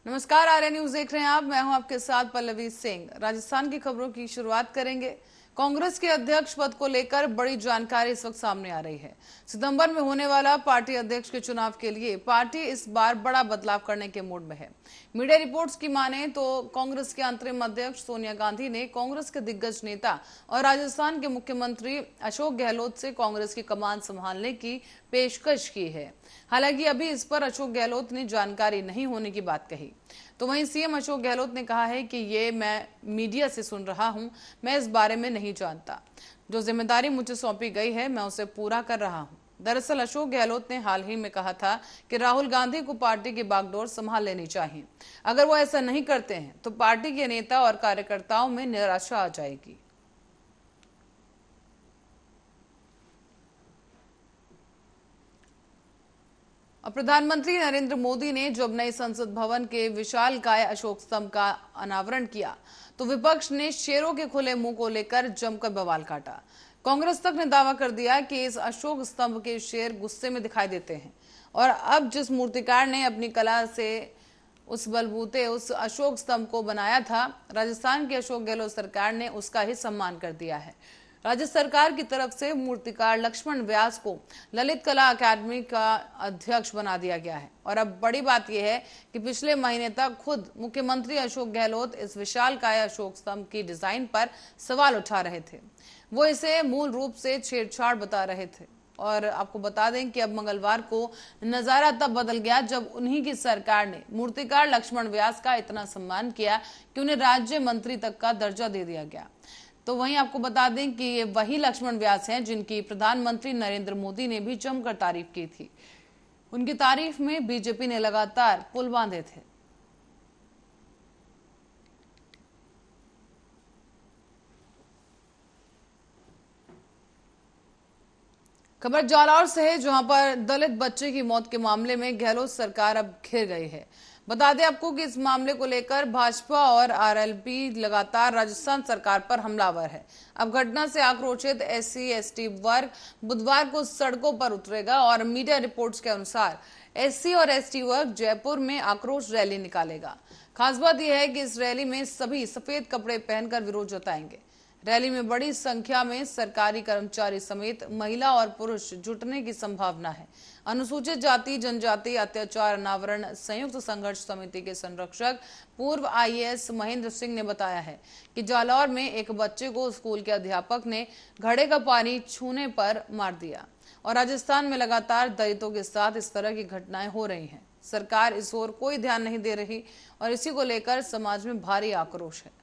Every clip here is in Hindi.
नमस्कार, आर्या न्यूज देख रहे हैं आप। मैं हूं आपके साथ पल्लवी सिंह। राजस्थान की खबरों की शुरुआत करेंगे। कांग्रेस के अध्यक्ष पद को लेकर बड़ी जानकारी इस वक्त सामने आ रही है। सितंबर में होने वाला पार्टी अध्यक्ष के चुनाव के लिए पार्टी इस बार बड़ा बदलाव करने के मूड में है। मीडिया रिपोर्ट्स की माने तो कांग्रेस के अंतरिम अध्यक्ष सोनिया गांधी ने कांग्रेस के दिग्गज नेता और राजस्थान के मुख्यमंत्री अशोक गहलोत से कांग्रेस की कमान संभालने की पेशकश की है। हालांकि अभी इस पर अशोक गहलोत ने जानकारी नहीं होने की बात कही। तो वहीं सीएम अशोक गहलोत ने कहा है कि ये मैं मीडिया से सुन रहा हूं, मैं इस बारे में नहीं जानता। जो जिम्मेदारी मुझे सौंपी गई है मैं उसे पूरा कर रहा हूं। दरअसल अशोक गहलोत ने हाल ही में कहा था कि राहुल गांधी को पार्टी की बागडोर संभाल लेनी चाहिए। अगर वो ऐसा नहीं करते हैं तो पार्टी के नेता और कार्यकर्ताओं में निराशा आ जाएगी। प्रधानमंत्री नरेंद्र मोदी ने जब नए संसद भवन के विशालकाय अशोक स्तंभ का अनावरण किया तो विपक्ष ने शेरों के खुले मुंह को लेकर जमकर बवाल काटा। कांग्रेस तक ने दावा कर दिया कि इस अशोक स्तंभ के शेर गुस्से में दिखाई देते हैं और अब जिस मूर्तिकार ने अपनी कला से उस बलबूते उस अशोक स्तंभ को बनाया था, राजस्थान की अशोक गहलोत सरकार ने उसका ही सम्मान कर दिया है। राज्य सरकार की तरफ से मूर्तिकार लक्ष्मण व्यास को ललित कला अकादमी का अध्यक्ष बना दिया गया है। और अब बड़ी बात यह है कि पिछले महीने तक खुद मुख्यमंत्री अशोक गहलोत इस विशालकाय अशोक स्तंभ की डिजाइन पर सवाल उठा रहे थे। वो इसे मूल रूप से छेड़छाड़ बता रहे थे। और आपको बता दें कि अब मंगलवार को नजारा तब बदल गया जब उन्हीं की सरकार ने मूर्तिकार लक्ष्मण व्यास का इतना सम्मान किया कि उन्हें राज्य मंत्री तक का दर्जा दे दिया गया। तो वहीं आपको बता दें कि ये वही लक्ष्मण व्यास हैं जिनकी प्रधानमंत्री नरेंद्र मोदी ने भी जमकर तारीफ की थी। उनकी तारीफ में बीजेपी ने लगातार पुल बांधे थे। खबर जालौर से है, जहां पर दलित बच्चे की मौत के मामले में गहलोत सरकार अब घिर गई है। बता दें आपको कि इस मामले को लेकर भाजपा और आरएलपी लगातार राजस्थान सरकार पर हमलावर है। अब घटना से आक्रोशित एससी एसटी वर्ग बुधवार को सड़कों पर उतरेगा और मीडिया रिपोर्ट्स के अनुसार एससी और एसटी वर्ग जयपुर में आक्रोश रैली निकालेगा। खास बात यह है कि इस रैली में सभी सफेद कपड़े पहनकर विरोध जताएंगे। रैली में बड़ी संख्या में सरकारी कर्मचारी समेत महिला और पुरुष जुटने की संभावना है। अनुसूचित जाति जनजाति अत्याचार अनावरण संयुक्त संघर्ष समिति के संरक्षक पूर्व आईएएस महेंद्र सिंह ने बताया है कि जालौर में एक बच्चे को स्कूल के अध्यापक ने घड़े का पानी छूने पर मार दिया और राजस्थान में लगातार दलितों के साथ इस तरह की घटनाएं हो रही हैं। सरकार इस ओर कोई ध्यान नहीं दे रही और इसी को लेकर समाज में भारी आक्रोश है।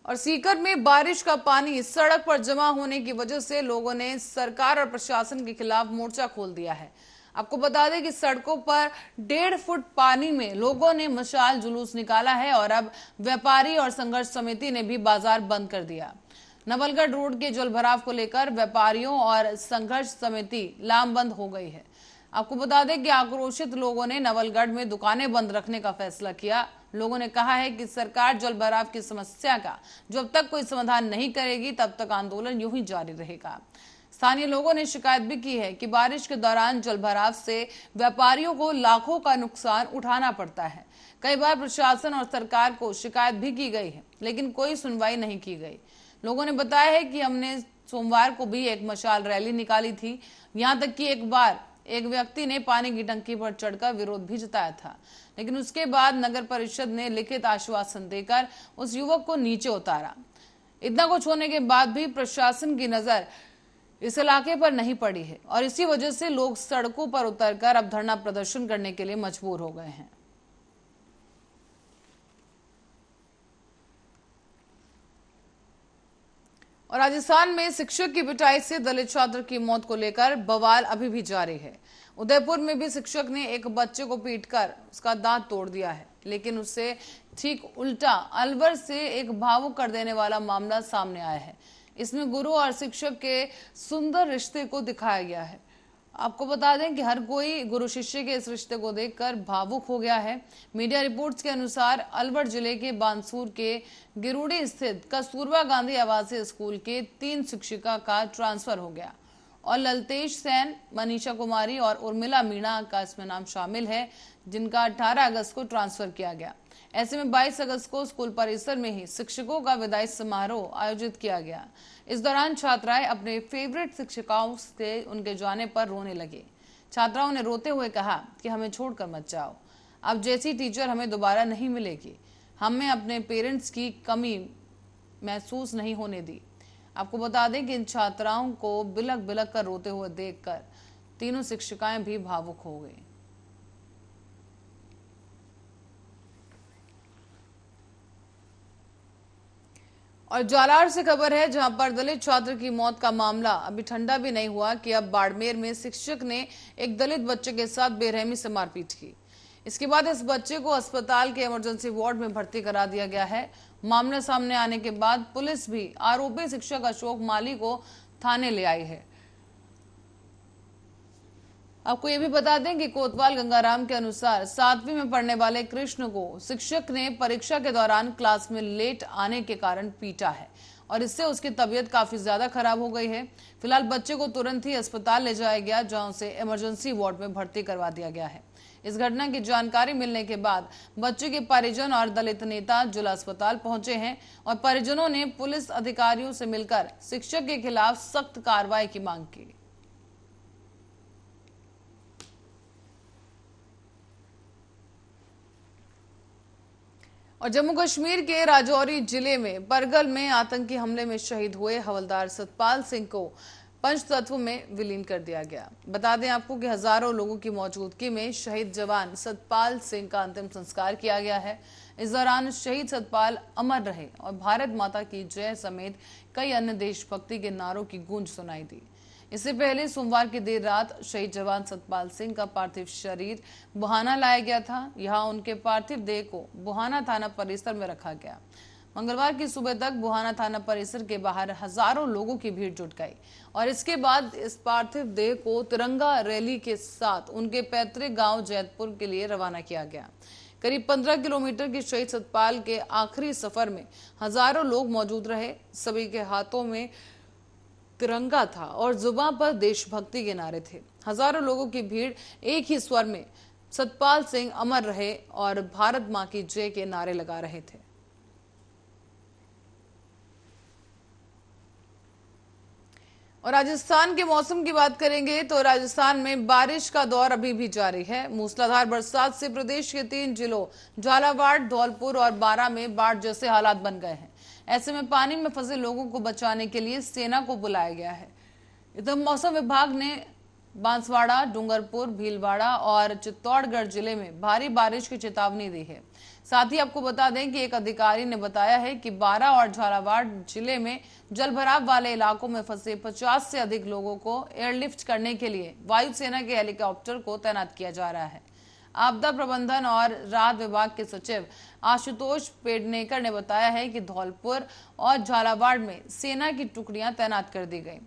और सीकर में बारिश का पानी सड़क पर जमा होने की वजह से लोगों ने सरकार और प्रशासन के खिलाफ मोर्चा खोल दिया है। आपको बता दें कि सड़कों पर 1.5 फुट पानी में लोगों ने मशाल जुलूस निकाला है और अब व्यापारी और संघर्ष समिति ने भी बाजार बंद कर दिया। नवलगढ़ रोड के जलभराव को लेकर व्यापारियों और संघर्ष समिति लामबंद हो गई है। आपको बता दें कि आक्रोशित लोगों ने नवलगढ़ में दुकानें बंद रखने का फैसला किया। लोगों ने कहा है कि सरकार जलभराव की समस्या का जब तक कोई समाधान नहीं करेगी तब तक आंदोलन यूं ही जारी रहेगा। स्थानीय लोगों ने शिकायत भी की है कि बारिश के दौरान जलभराव से व्यापारियों को लाखों का नुकसान उठाना पड़ता है। कई बार प्रशासन और सरकार को शिकायत भी की गई है लेकिन कोई सुनवाई नहीं की गई। लोगों ने बताया है कि हमने सोमवार को भी एक मशाल रैली निकाली थी। यहाँ तक कि एक बार एक व्यक्ति ने पानी की टंकी पर चढ़कर विरोध भी जताया था, लेकिन उसके बाद नगर परिषद ने लिखित आश्वासन देकर उस युवक को नीचे उतारा। इतना कुछ होने के बाद भी प्रशासन की नजर इस इलाके पर नहीं पड़ी है और इसी वजह से लोग सड़कों पर उतरकर अब धरना प्रदर्शन करने के लिए मजबूर हो गए हैं। और राजस्थान में शिक्षक की पिटाई से दलित छात्र की मौत को लेकर बवाल अभी भी जारी है। उदयपुर में भी शिक्षक ने एक बच्चे को पीटकर उसका दांत तोड़ दिया है, लेकिन उससे ठीक उल्टा अलवर से एक भावुक कर देने वाला मामला सामने आया है। इसमें गुरु और शिक्षक के सुंदर रिश्ते को दिखाया गया है। आपको बता दें कि हर कोई गुरु शिष्य के इस रिश्ते को देखकर भावुक हो गया है। मीडिया रिपोर्ट्स के अनुसार अलवर जिले के बानसूर के गिरुड़ी स्थित कस्तूरबा गांधी आवासीय स्कूल के 3 शिक्षिका का ट्रांसफर हो गया और ललतेश सेन, मनीषा कुमारी और उर्मिला मीणा का इसमें नाम शामिल है, जिनका 18 अगस्त को ट्रांसफर किया गया। ऐसे में 22 अगस्त को स्कूल परिसर में ही शिक्षकों का विदाई समारोह आयोजित किया गया। इस दौरान छात्राएं अपने फेवरेट शिक्षिकाओं से उनके जाने पर रोने लगी। छात्राओं ने रोते हुए कहा कि हमें छोड़कर मत जाओ, अब जैसी टीचर हमें दोबारा नहीं मिलेगी। हमें अपने पेरेंट्स की कमी महसूस नहीं होने दी। आपको बता दें कि इन छात्राओं को बिलक बिलक कर रोते हुए देखकर तीनों शिक्षिकाएं भी भावुक हो गई। और जालार से खबर है, जहां पर दलित छात्र की मौत का मामला अभी ठंडा भी नहीं हुआ कि अब बाड़मेर में शिक्षक ने एक दलित बच्चे के साथ बेरहमी से मारपीट की। इसके बाद इस बच्चे को अस्पताल के इमरजेंसी वार्ड में भर्ती करा दिया गया है। मामले सामने आने के बाद पुलिस भी आरोपी शिक्षक अशोक माली को थाने ले आई है। आपको ये भी बता दें कि कोतवाल गंगाराम के अनुसार 7वीं में पढ़ने वाले कृष्ण को शिक्षक ने परीक्षा के दौरान क्लास में लेट आने के कारण पीटा है और इससे उसकी तबीयत काफी ज्यादा खराब हो गई है। फिलहाल बच्चे को तुरंत ही अस्पताल ले जाया गया, जहां उसे इमरजेंसी वार्ड में भर्ती करवा दिया गया है। इस घटना की जानकारी मिलने के बाद बच्चे के परिजन और दलित नेता जिला अस्पताल पहुंचे हैं और परिजनों ने पुलिस अधिकारियों से मिलकर शिक्षक के खिलाफ सख्त कार्रवाई की मांग की। और जम्मू कश्मीर के राजौरी जिले में बरगल में आतंकी हमले में शहीद हुए हवलदार सतपाल सिंह को पंचतत्व में विलीन कर दिया गया। बता दें आपको कि हजारों लोगों की मौजूदगी में शहीद जवान सतपाल सिंह का अंतिम संस्कार किया गया है। इस दौरान शहीद सतपाल अमर रहे और भारत माता की जय समेत कई अन्य देशभक्ति के नारों की गूंज सुनाई दी। इससे पहले सोमवार की देर रात शहीद जवान सतपाल सिंह का पार्थिव शरीर बुहाना लाया गया था। यहां उनके पार्थिव देह को बुहाना थाना परिसर में रखा गया। मंगलवार की सुबह तक बुहाना थाना परिसर के बाहर हजारों लोगों की भीड़ जुट गई और इसके बाद इस पार्थिव देह को तिरंगा रैली के साथ उनके पैतृक गांव जैतपुर के लिए रवाना किया गया। करीब 15 किलोमीटर के शहीद सतपाल के आखिरी सफर में हजारों लोग मौजूद रहे। सभी के हाथों में तिरंगा था और जुबान पर देशभक्ति के नारे थे। हजारों लोगों की भीड़ एक ही स्वर में सतपाल सिंह अमर रहे और भारत मां की जय के नारे लगा रहे थे। और राजस्थान के मौसम की बात करेंगे तो राजस्थान में बारिश का दौर अभी भी जारी है। मूसलाधार बरसात से प्रदेश के 3 जिलों झालावाड़, धौलपुर और बारां में बाढ़ जैसे हालात बन गए हैं। ऐसे में पानी में फंसे लोगों को बचाने के लिए सेना को बुलाया गया है। इधर मौसम विभाग ने बांसवाड़ा, डूंगरपुर, भीलवाड़ा और चित्तौड़गढ़ जिले में भारी बारिश की चेतावनी दी है। साथ ही आपको बता दें कि एक अधिकारी ने बताया है कि बारां और झालावाड़ जिले में जलभराव वाले इलाकों में फंसे 50 से अधिक लोगों को एयरलिफ्ट करने के लिए वायुसेना के हेलीकॉप्टर को तैनात किया जा रहा है। आपदा प्रबंधन और राहत विभाग के सचिव आशुतोष पेडनेकर ने बताया है कि धौलपुर और झालावाड़ में सेना की टुकड़ियां तैनात कर दी गई।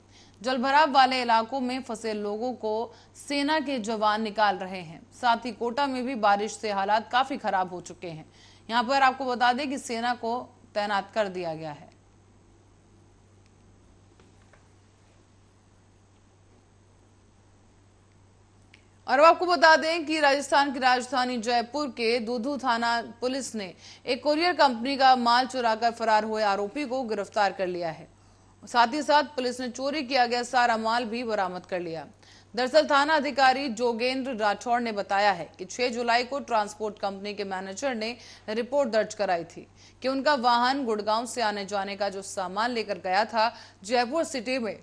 जलभराव वाले इलाकों में फंसे लोगों को सेना के जवान निकाल रहे हैं। साथ ही कोटा में भी बारिश से हालात काफी खराब हो चुके हैं। यहाँ पर आपको बता दें कि सेना को तैनात कर दिया गया है। और आपको बता दें कि राजस्थान की राजधानी जयपुर के दूधू थाना पुलिस ने एक कोरियर कंपनी का माल चुराकर फरार हुए आरोपी को गिरफ्तार कर लिया है। साथ ही साथ पुलिस ने चोरी किया गया सारा माल भी बरामद कर लिया। दरअसल थाना अधिकारी जोगेंद्र राठौड़ ने बताया है कि 6 जुलाई को ट्रांसपोर्ट कंपनी के मैनेजर ने रिपोर्ट दर्ज कराई थी कि उनका वाहन गुड़गांव से आने जाने का जो सामान लेकर गया था, जयपुर सिटी में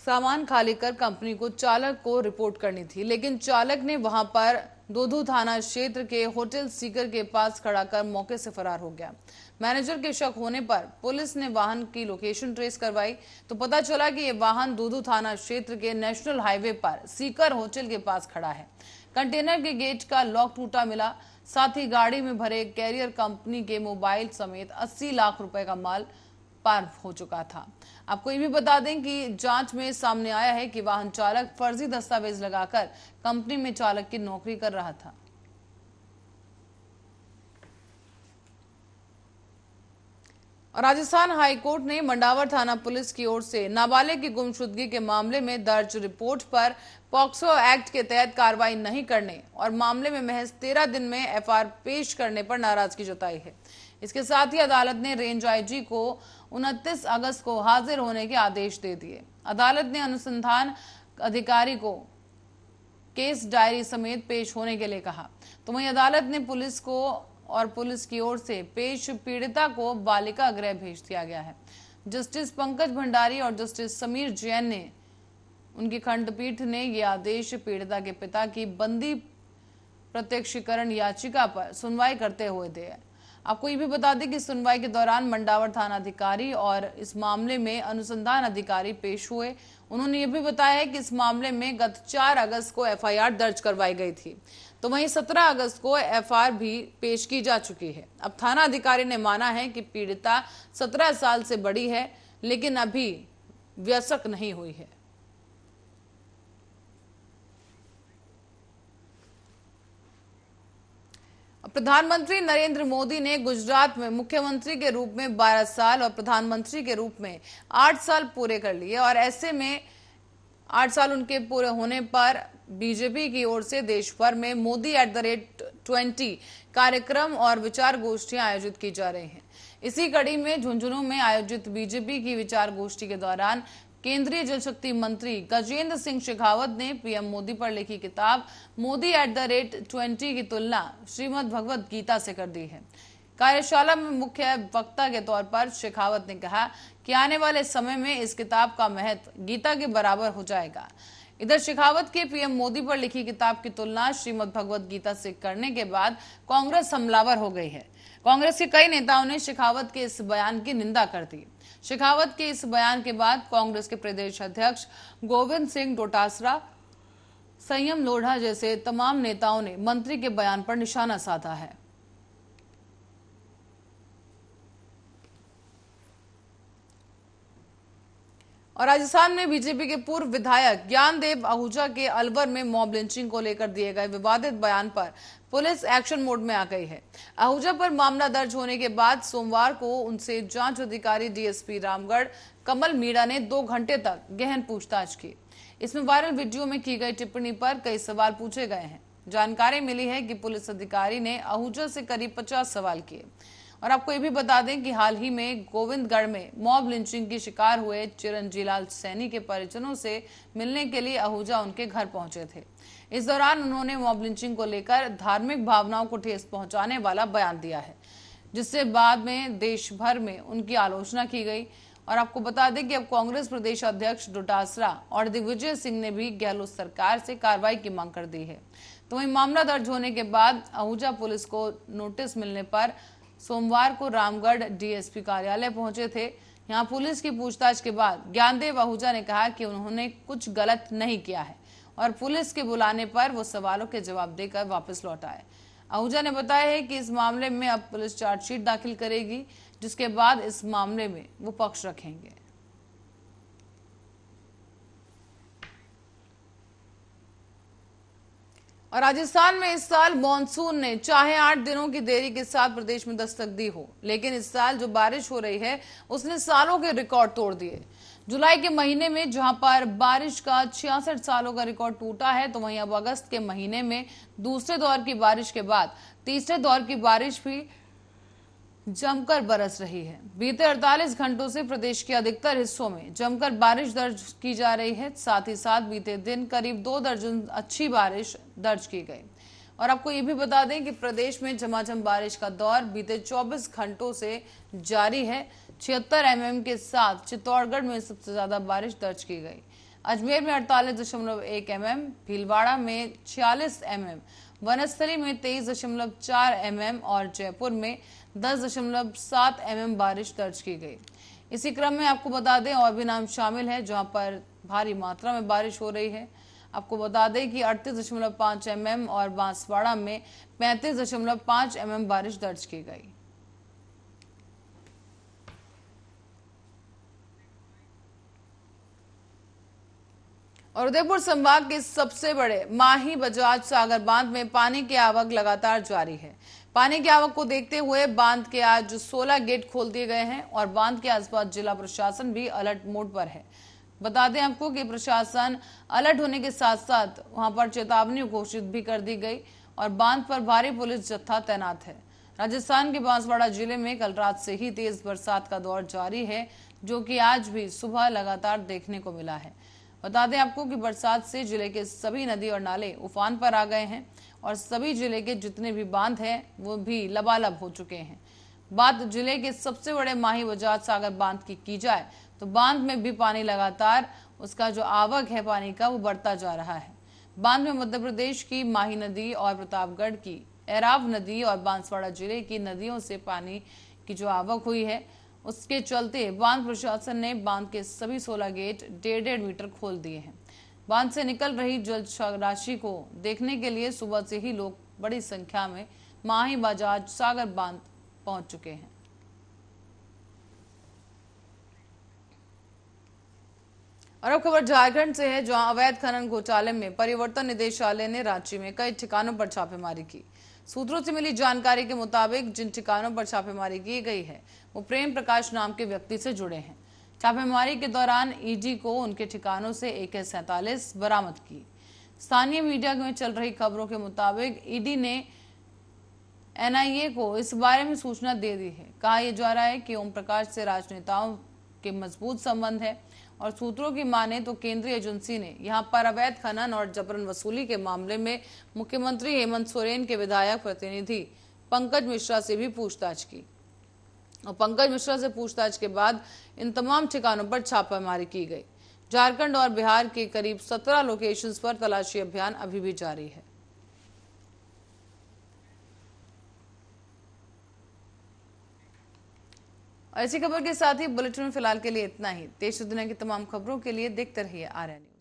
सामान खाली कर कंपनी को चालक को रिपोर्ट करनी थी, लेकिन चालक ने वहां पर दूधू थाना क्षेत्र के होटल सीकर के पास खड़ा कर मौके से फरार हो गया। मैनेजर के शक होने पर पुलिस ने वाहन की लोकेशन ट्रेस करवाई तो पता चला कि यह वाहन दूधू थाना क्षेत्र के नेशनल हाईवे पर सीकर होटल के पास खड़ा है। कंटेनर के गेट का लॉक टूटा मिला। साथ ही गाड़ी में भरे कैरियर कंपनी के मोबाइल समेत 80 लाख रुपए का माल पार हो चुका था। आपको ये भी बता दें कि जांच में सामने आया है कि वाहन चालक फर्जी दस्तावेज लगाकर कंपनी में चालक की नौकरी कर रहा था। और राजस्थान हाईकोर्ट ने मंडावर थाना पुलिस की ओर से नाबालिग की गुमशुदगी के मामले में दर्ज रिपोर्ट पर पॉक्सो एक्ट के तहत कार्रवाई नहीं करने और मामले में महज 13 दिन में एफआईआर पेश करने पर नाराजगी जताई है। इसके साथ ही अदालत ने रेंज आईजी को 29 अगस्त को हाजिर होने के आदेश दे दिए। अदालत ने अनुसंधान अधिकारी को केस डायरी समेत पेश होने के लिए कहा। तो वहीं अदालत ने पुलिस को और पुलिस की ओर से पेश पीड़िता को बालिका गृह भेज दिया गया है। जस्टिस पंकज भंडारी और जस्टिस समीर जैन ने उनकी खंडपीठ ने यह आदेश पीड़िता के पिता की बंदी प्रत्यक्षीकरण याचिका पर सुनवाई करते हुए दिया। आपको ये भी बता दें कि सुनवाई के दौरान मंडावर थाना अधिकारी और इस मामले में अनुसंधान अधिकारी पेश हुए। उन्होंने ये भी बताया कि इस मामले में गत 4 अगस्त को एफआईआर दर्ज करवाई गई थी, तो वहीं 17 अगस्त को एफआईआर भी पेश की जा चुकी है। अब थाना अधिकारी ने माना है कि पीड़िता 17 साल से बड़ी है, लेकिन अभी वयस्क नहीं हुई है। प्रधानमंत्री नरेंद्र मोदी ने गुजरात में मुख्यमंत्री के रूप में 12 साल और प्रधानमंत्री के रूप में 8 साल पूरे कर लिए और ऐसे में 8 साल उनके पूरे होने पर बीजेपी की ओर से देश भर में मोदी@20 कार्यक्रम और विचार गोष्ठियां आयोजित की जा रही हैं। इसी कड़ी में झुंझुनू में आयोजित बीजेपी की विचार गोष्ठी के दौरान केंद्रीय जल शक्ति मंत्री गजेंद्र सिंह शेखावत ने पीएम मोदी पर लिखी किताब मोदी@20 की तुलना श्रीमद् भगवत गीता से कर दी है। कार्यशाला में मुख्य वक्ता के तौर पर शेखावत ने कहा कि आने वाले समय में इस किताब का महत्व गीता के बराबर हो जाएगा। इधर शेखावत के पीएम मोदी पर लिखी किताब की तुलना श्रीमद् भगवत गीता से करने के बाद कांग्रेस हमलावर हो गई है। कांग्रेस के कई नेताओं ने शेखावत के इस बयान की निंदा कर दी। शेखावत के इस बयान के बाद कांग्रेस के प्रदेश अध्यक्ष गोविंद सिंह डोटासरा, संयम लोढ़ा जैसे तमाम नेताओं ने मंत्री के बयान पर निशाना साधा है। और राजस्थान में बीजेपी के पूर्व विधायक ज्ञानदेव आहूजा के अलवर में मॉब लिंचिंग को लेकर दिए गए विवादित बयान पर पुलिस एक्शन मोड में आ गई है। आहूजा पर मामला दर्ज होने के बाद सोमवार को उनसे जांच अधिकारी डीएसपी रामगढ़ कमल मीणा ने 2 घंटे तक गहन पूछताछ की। इसमें वायरल वीडियो में की गई टिप्पणी पर कई सवाल पूछे गए हैं। जानकारी मिली है कि पुलिस अधिकारी ने आहूजा से करीब 50 सवाल किए। और आपको ये भी बता दें कि हाल ही में गोविंदगढ़ में मॉब लिंचिंग की शिकार हुए चिरंजीलाल सैनी के परिजनों से मिलने के लिए आहूजा उनके घर पहुंचे थे। इस दौरान उन्होंने मॉब लिंचिंग को लेकर धार्मिक भावनाओं को ठेस पहुंचाने वाला बयान दिया है, जिससे बाद में देश भर में उनकी आलोचना की गई। और आपको बता दें कि अब कांग्रेस प्रदेश अध्यक्ष डोटासरा और दिग्विजय सिंह ने भी गहलोत सरकार से कार्रवाई की मांग कर दी है। तो वहीं मामला दर्ज होने के बाद आहूजा पुलिस को नोटिस मिलने पर सोमवार को रामगढ़ डीएसपी कार्यालय पहुंचे थे। यहां पुलिस की पूछताछ के बाद ज्ञानदेव आहूजा ने कहा कि उन्होंने कुछ गलत नहीं किया है और पुलिस के बुलाने पर वो सवालों के जवाब देकर वापस लौट आए। आहूजा ने बताया है कि इस मामले में अब पुलिस चार्जशीट दाखिल करेगी, जिसके बाद इस मामले में वो पक्ष रखेंगे। और राजस्थान में इस साल मॉनसून ने चाहे 8 दिनों की देरी के साथ प्रदेश में दस्तक दी हो, लेकिन इस साल जो बारिश हो रही है उसने सालों के रिकॉर्ड तोड़ दिए। जुलाई के महीने में जहां पर बारिश का 66 सालों का रिकॉर्ड टूटा है, तो वहीं अब अगस्त के महीने में दूसरे दौर की बारिश के बाद तीसरे दौर की बारिश भी जमकर बरस रही है। बीते 48 घंटों से प्रदेश के अधिकतर हिस्सों में जमकर बारिश दर्ज की जा रही है। साथ ही साथ बीते दिन करीब 2 दर्जन अच्छी बारिश दर्ज की गई। और आपको ये भी बता दें कि प्रदेश में झमाझम बारिश का दौर बीते 24 घंटों से जारी है। 76 mm के साथ चित्तौड़गढ़ में सबसे ज्यादा बारिश दर्ज की गई। अजमेर में 48.1 mm, भीलवाड़ा में 46 mm, वनस्थली में 23.4 mm और जयपुर में 10.7 mm बारिश दर्ज की गई। इसी क्रम में आपको बता दें और भी नाम शामिल है जहां पर भारी मात्रा में बारिश हो रही है। आपको बता दें कि 38.5 mm और बांसवाड़ा में 35.5 mm बारिश दर्ज की गई। और उदयपुर संभाग के सबसे बड़े माही बजाज सागर बांध में पानी की आवक लगातार जारी है। पानी की आवक को देखते हुए बांध के आज 16 गेट खोल दिए गए हैं और बांध के आसपास जिला प्रशासन भी अलर्ट मोड पर है। बता दें आपको कि प्रशासन अलर्ट होने के साथ साथ वहां पर चेतावनी घोषित भी कर दी गई और बांध पर भारी पुलिस जत्था तैनात है। राजस्थान के बांसवाड़ा जिले में कल रात से ही तेज बरसात का दौर जारी है, जो कि आज भी सुबह लगातार देखने को मिला है। बता दें आपको कि बरसात से जिले के सभी नदी और नाले उफान पर आ गए हैं और सभी जिले के जितने भी बांध हैं वो भी लबालब हो चुके हैं। बात जिले के सबसे बड़े माही बजाज सागर बांध की जाए तो बांध में भी पानी लगातार उसका जो आवक है पानी का वो बढ़ता जा रहा है। बांध में मध्य प्रदेश की माही नदी और प्रतापगढ़ की एराव नदी और बांसवाड़ा जिले की नदियों से पानी की जो आवक हुई है उसके चलते बांध प्रशासन ने बांध के सभी 16 गेट 1.5 मीटर खोल दिए हैं। बांध से निकल रही जल राशि को देखने के लिए सुबह से ही लोग बड़ी संख्या में माही बजाज सागर बांध पहुंच चुके हैं। और अब खबर झारखंड से है, जहां अवैध खनन घोटाले में परिवर्तन निदेशालय ने रांची में कई ठिकानों पर छापेमारी की। सूत्रों से मिली जानकारी के मुताबिक जिन ठिकानों पर छापेमारी की गई है वो प्रेम प्रकाश नाम के व्यक्ति से जुड़े हैं। छापेमारी के दौरान ईडी को उनके ठिकानों से AK-47 बरामद की। स्थानीय मीडिया में चल रही खबरों के मुताबिक ईडी ने NIA को इस बारे में सूचना दे दी है। कहा यह जा रहा है कि ओम प्रकाश से राजनेताओं के मजबूत संबंध है और सूत्रों की माने तो केंद्रीय एजेंसी ने यहां पर अवैध खनन और जबरन वसूली के मामले में मुख्यमंत्री हेमंत सोरेन के विधायक प्रतिनिधि पंकज मिश्रा से भी पूछताछ की और पंकज मिश्रा से पूछताछ के बाद इन तमाम ठिकानों पर छापेमारी की गई। झारखंड और बिहार के करीब 17 लोकेशंस पर तलाशी अभियान अभी भी जारी है। और इसी खबर के साथ ही बुलेटिन में फिलहाल के लिए इतना ही। देश दुनिया की तमाम खबरों के लिए देखते रहिए आर्या न्यूज।